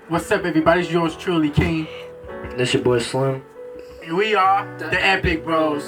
What's up, everybody? It's yours truly, King. This your boy Slim. And we are the Epic Bros.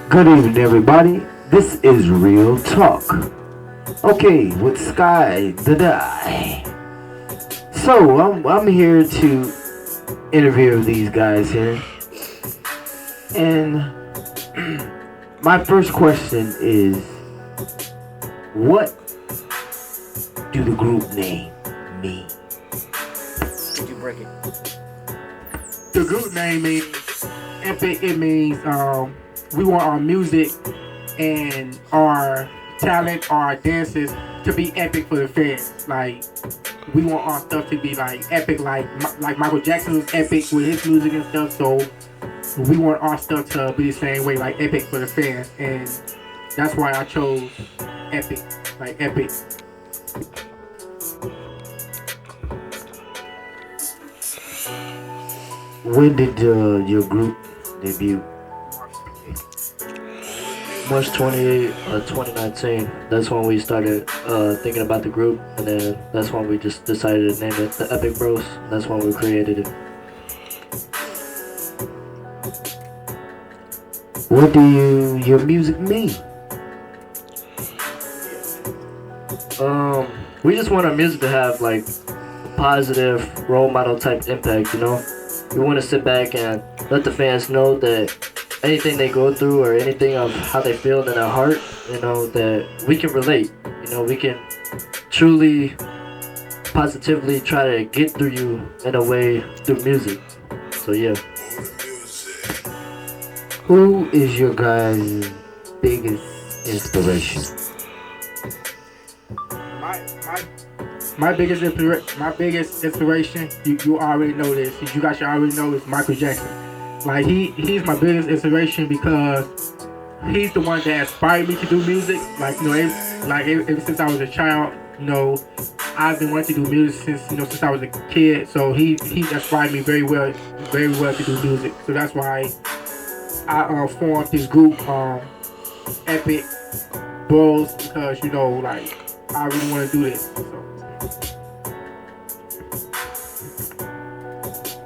Good evening, everybody. This is Real Talk. Okay, with Sky the Die. So I'm here to interview these guys here, and my first question is, what do the group name mean? Did you break it? The group name means Epic. It means we want our music and our talent, our dances to be epic for the fans. Like we want our stuff to be like epic, like Michael Jackson was epic with his music and stuff. So we want our stuff to be the same way, like epic for the fans, and that's why I chose epic, like epic. When did your group debut? March 28, 2019. That's when we started thinking about the group, and then that's when we just decided to name it the Epic Bros. That's when we created it. What do your music mean? We just want our music to have like a positive role model type impact, you know? We want to sit back and let the fans know that anything they go through or anything of how they feel in their heart, you know, that we can relate. You know, we can truly, positively try to get through you in a way through music. So yeah. Who is your guys' biggest inspiration? My biggest inspiration, you already know this. You guys should already know is Michael Jackson. Like he's my biggest inspiration because he's the one that inspired me to do music. Like ever since I was a child, I've been wanting to do music since I was a kid. So he inspired me very well to do music. So that's why I formed this group, Epic Bros, because I really want to do this. So.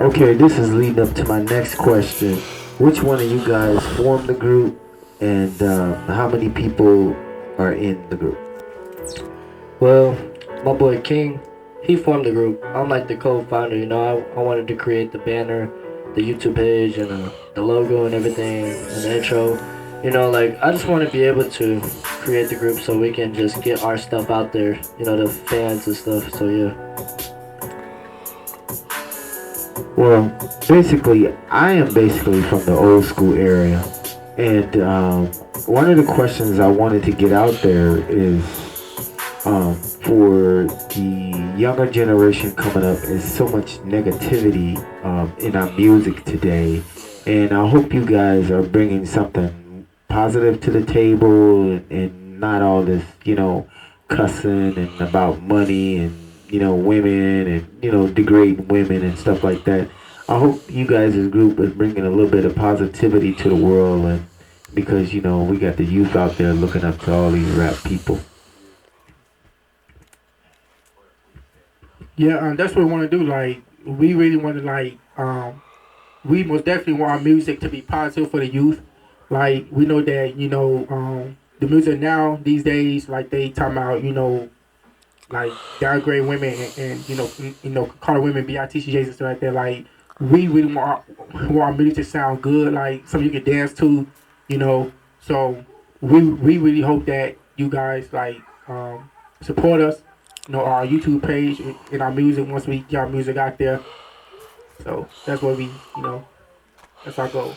Okay, this is leading up to my next question. Which one of you guys formed the group, and how many people are in the group? Well, my boy King, he formed the group. I'm like the co-founder, you know. I wanted to create the banner, the YouTube page, and the logo and everything, and the intro. You know, like, I just want to be able to create the group so we can just get our stuff out there, you know, to fans and stuff. So yeah. Well, basically, I am basically from the old school area, and one of the questions I wanted to get out there is, for the younger generation coming up, is so much negativity in our music today, and I hope you guys are bringing something positive to the table, and not all this, cussing and about money and women and degrading women and stuff like that. I hope you guys as a group is bringing a little bit of positivity to the world, and because we got the youth out there looking up to all these rap people. Yeah, that's what we want to do. Like, we really want to we most definitely want our music to be positive for the youth. Like, we know that the music now these days, like they talking about like downgrade women and call women bitches and stuff like that. Like, we really want our music to sound good, like something you can dance to, So we really hope that you guys support us, our YouTube page and our music once we get our music out there. So that's what that's our goal.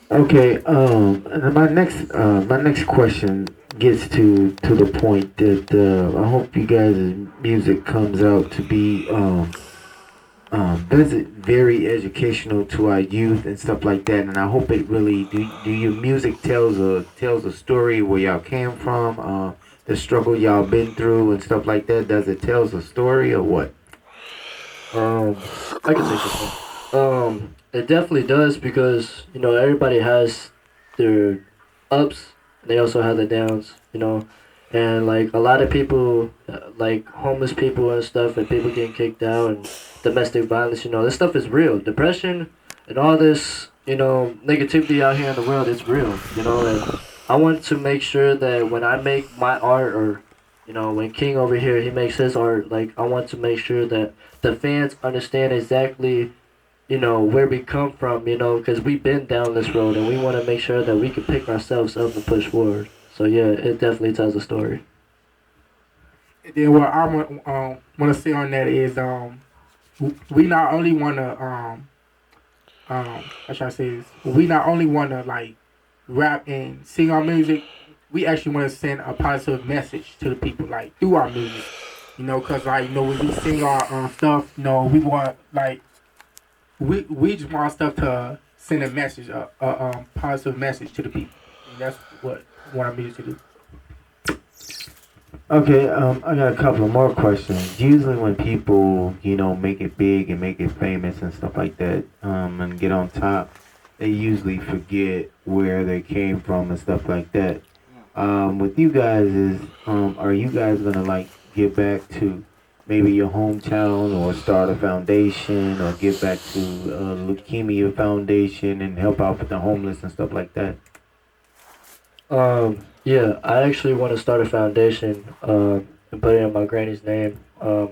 Okay, and my next question gets to the point that I hope you guys' music comes out to be does it very educational to our youth and stuff like that, and I hope it really do your music tells a story where y'all came from, the struggle y'all been through and stuff like that. Does it tells a story or what? Um, I can take this one. It definitely does because everybody has their ups They also have the downs, you know. And like a lot of people, like homeless people and stuff, and people getting kicked out and domestic violence, you know, this stuff is real. Depression and all this, you know, negativity out here in the world, it's real, you know. And I want to make sure that when I make my art, or you know, when King over here he makes his art, like I want to make sure that the fans understand exactly, you know, where we come from, you know, because we've been down this road and we want to make sure that we can pick ourselves up and push forward. So yeah, it definitely tells a story. And then what I want to say on that is we not only want to how should I say this? We not only want to like rap and sing our music, we actually want to send a positive message to the people like through our music. You know, cause like you know when we sing our stuff, you know we want like we just want our stuff to send a message, a positive message to the people. And that's what we want our music to do. Okay, I got a couple of more questions. Usually, when people, you know, make it big and make it famous and stuff like that, and get on top, they usually forget where they came from and stuff like that. With you guys, are you guys gonna like get back to maybe your hometown or start a foundation or get back to Leukemia Foundation and help out with the homeless and stuff like that? Yeah, I actually want to start a foundation, and put it in my granny's name. I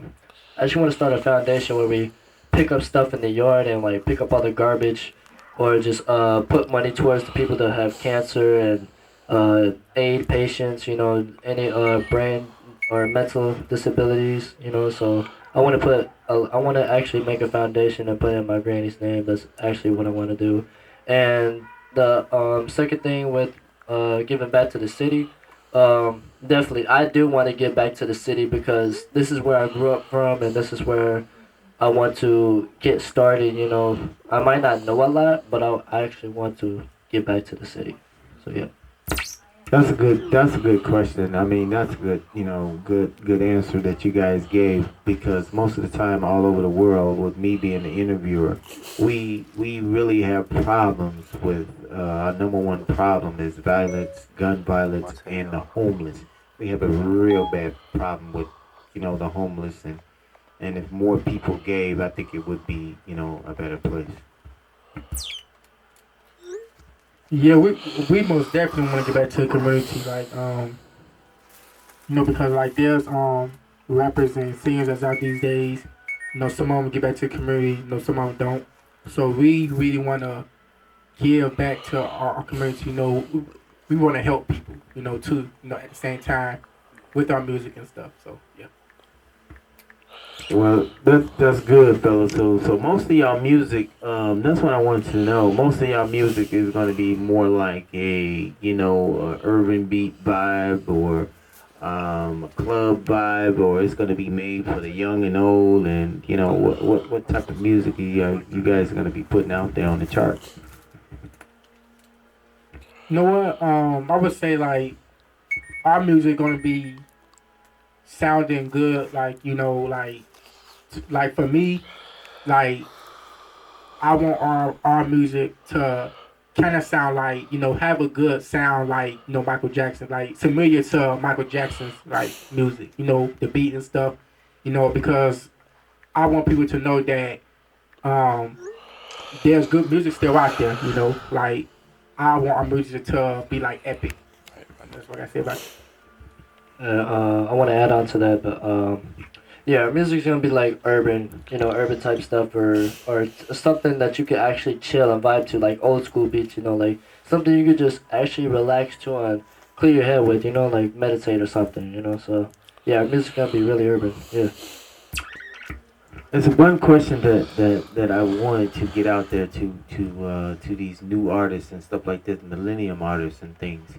actually want to start a foundation where we pick up stuff in the yard and like pick up all the garbage, or just put money towards the people that have cancer and aid patients. You know, any brain or mental disabilities. You know, so I want to actually make a foundation and put it in my granny's name. That's actually what I want to do, and the second thing with giving back to the city. Definitely, I do want to give back to the city because this is where I grew up from, and this is where I want to get started. You know, I might not know a lot, but I actually want to give back to the city. So yeah. That's a good question. I mean, that's a good, you know, good answer that you guys gave because most of the time all over the world, with me being the interviewer, we really have problems with our number one problem is violence, gun violence, and the homeless. We have a real bad problem with, you know, the homeless and if more people gave, I think it would be, you know, a better place. Yeah, we most definitely want to get back to the community, like you know, because like there's rappers and singers that's out these days. You know, some of them get back to the community, you know, some of them don't. So we really want to give back to our community. You know, we want to help people, you know, too. You know, at the same time with our music and stuff. So yeah. Well, that's good, fellas. So most of y'all music, that's what I wanted to know. Most of y'all music is gonna be more like a, you know, a urban beat vibe or a club vibe, or it's gonna be made for the young and old. And you know, what type of music you guys are gonna be putting out there on the charts? You know what? I would say like our music gonna be sounding good. Like you know, like for me, like I want our music to kind of sound like you know have a good sound like you know Michael Jackson, like familiar to Michael Jackson's like music, you know the beat and stuff, you know because I want people to know that um there's good music still out there, you know like I want our music to be like epic. That's what I say about it. I want to add on to that, but yeah, music's gonna be like urban, you know, urban type stuff, or something that you could actually chill and vibe to, like old school beats, you know, like something you could just actually relax to and clear your head with, you know, like meditate or something, you know. So yeah, music's gonna be really urban. Yeah. There's one question that I wanted to get out there to these new artists and stuff like this, millennium artists and things.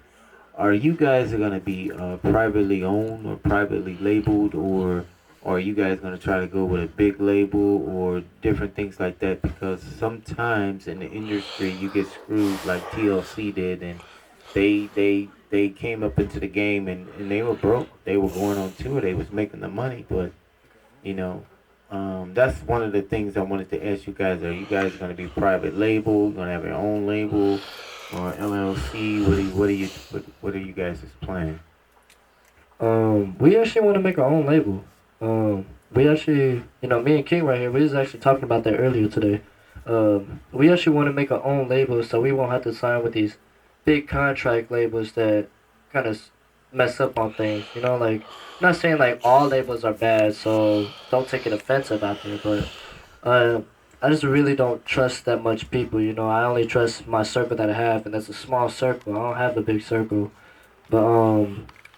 Are you guys gonna be privately owned or privately labeled, or are you guys gonna try to go with a big label or different things like that? Because sometimes in the industry you get screwed like TLC did, and they came up into the game and they were broke. They were going on tour. They was making the money, but you know. That's one of the things I wanted to ask you guys. Are you guys going to be private label? Going to have your own label? or LLC? What are you guys' plan? We actually want to make our own label. We actually, me and King right here, we was actually talking about that earlier today. We actually want to make our own label so we won't have to sign with these big contract labels that kind of mess up on things. Like, I'm not saying like all labels are bad, so don't take it offensive out there, but uh, I just really don't trust that much people. I only trust my circle that I have, and that's a small circle. I don't have a big circle. But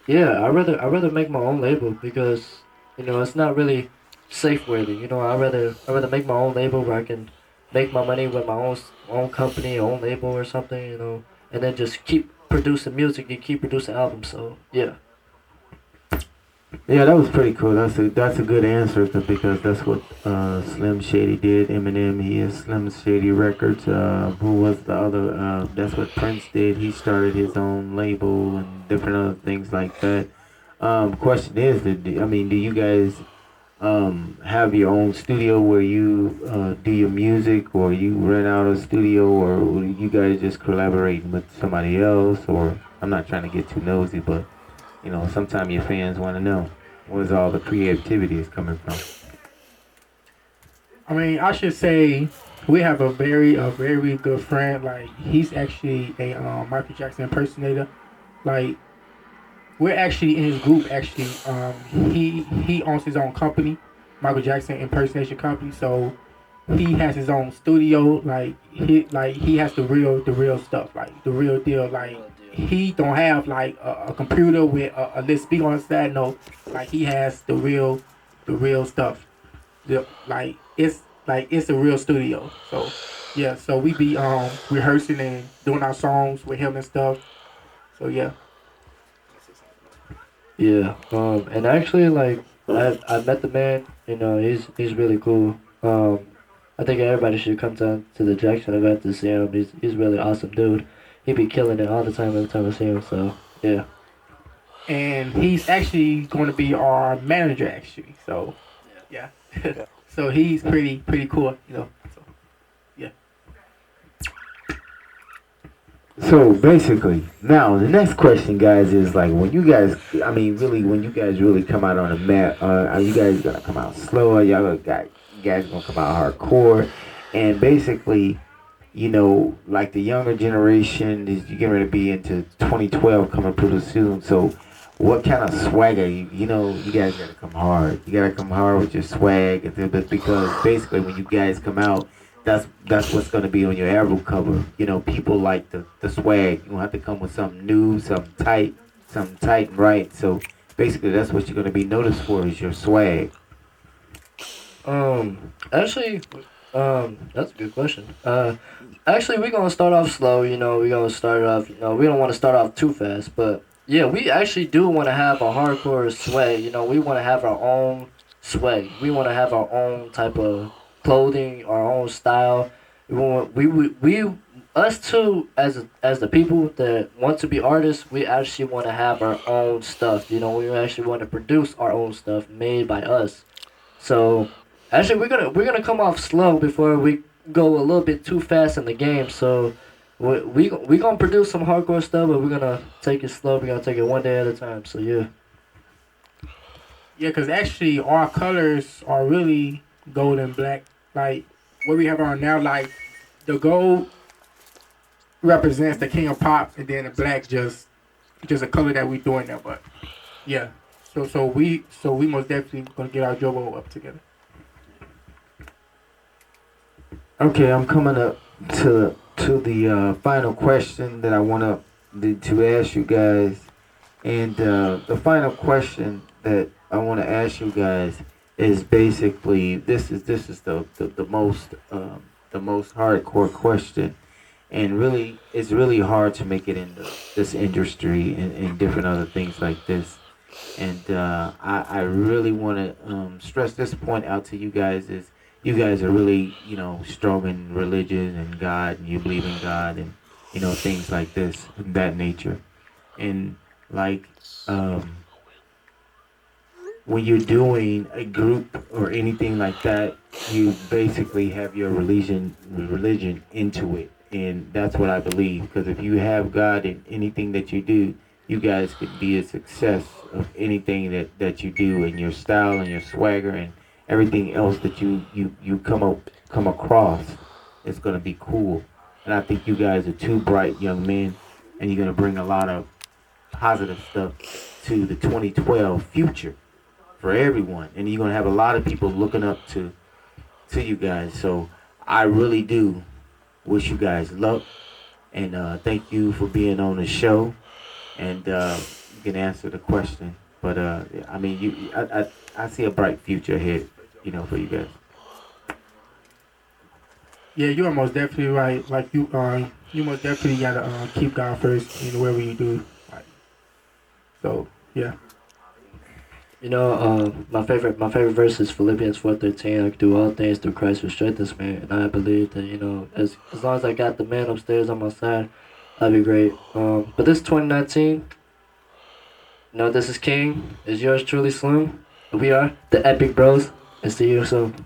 yeah, I rather make my own label because it's not really safe worthy. I rather make my own label where I can make my money with my own company, own label or something. And then just keep producing music and keep producing albums. So yeah. Yeah, that was pretty cool. That's a good answer because that's what Slim Shady did. Eminem, he is Slim Shady Records. Who was the other? That's what Prince did. He started his own label and different other things like that. Question is, do you guys have your own studio where you do your music, or you rent out a studio, or you guys just collaborating with somebody else? Or I'm not trying to get too nosy, but sometimes your fans want to know where's all the creativity is coming from. I mean, I should say we have a very good friend. Like he's actually a Michael Jackson impersonator. Like we're actually in his group. Actually, he owns his own company, Michael Jackson impersonation company. So he has his own studio. He has the real stuff. Like the real deal. Like he don't have like a computer with a lit speaker on the side. No, like he has the real stuff. It's a real studio. So yeah, so we be rehearsing and doing our songs with him and stuff. So yeah. Yeah. And actually, like, I met the man. He's really cool. I think everybody should come down to the Jackson event to see him. He's really awesome dude. He be killing it all the time every time I see him. So yeah. And he's actually going to be our manager actually. So yeah. So he's pretty cool. So yeah. So basically, now the next question, guys, is like when you guys, I mean, really, when you guys really come out on the map, are you guys gonna come out slow? Are you guys gonna come out hardcore? And basically, like the younger generation is you getting ready to be into 2012 coming pretty soon. So, what kind of swagger you guys gotta come hard. You gotta come hard with your swag, because basically when you guys come out, that's what's gonna be on your album cover. People like the swag. You have to come with something new, something tight and right. So basically, that's what you're gonna be noticed for is your swag. Actually, that's a good question. Actually, we're gonna start off slow. We're gonna start off. We don't want to start off too fast, but yeah, we actually do want to have a hardcore swag. We want to have our own swag. We want to have our own type of clothing, our own style. We us too as the people that want to be artists. We actually want to have our own stuff. We actually want to produce our own stuff made by us. So actually, we're gonna come off slow before we go a little bit too fast in the game. So we gonna produce some hardcore stuff, but we're gonna take it slow. We're gonna take it one day at a time. So yeah. Yeah, because actually our colors are really gold and black. Like what we have on now, like the gold represents the king of pop, and then the black just a color that we doing now. But yeah, so we most definitely gonna get our Jobo up together. Okay, I'm coming up to the final question that I want to ask you guys, and the final question that I want to ask you guys is basically this is the most hardcore question, and really it's really hard to make it in this industry and different other things like this, and I really want to stress this point out to you guys is you guys are really strong in religion and God, and you believe in God, and things like this that nature, and like when you're doing a group or anything like that, you basically have your religion into it. And that's what I believe. Because if you have God in anything that you do, you guys could be a success of anything that you do, and your style and your swagger and everything else that you come across is gonna be cool. And I think you guys are two bright young men, and you're gonna bring a lot of positive stuff to the 2012 future for everyone. And you're gonna have a lot of people looking up to you guys. So I really do wish you guys luck, and thank you for being on the show. And you can answer the question, but I mean, I see a bright future ahead, for you guys. Yeah, you are most definitely right. Like you most definitely gotta keep God first in whatever you do. Like, so yeah. My favorite verse is Philippians 4:13. I can do all things through Christ who strengthens me, and I believe that as long as I got the man upstairs on my side, that'd be great. But this 2019, this is King. Is yours truly Slim? We are the Epic Bros, and see you soon.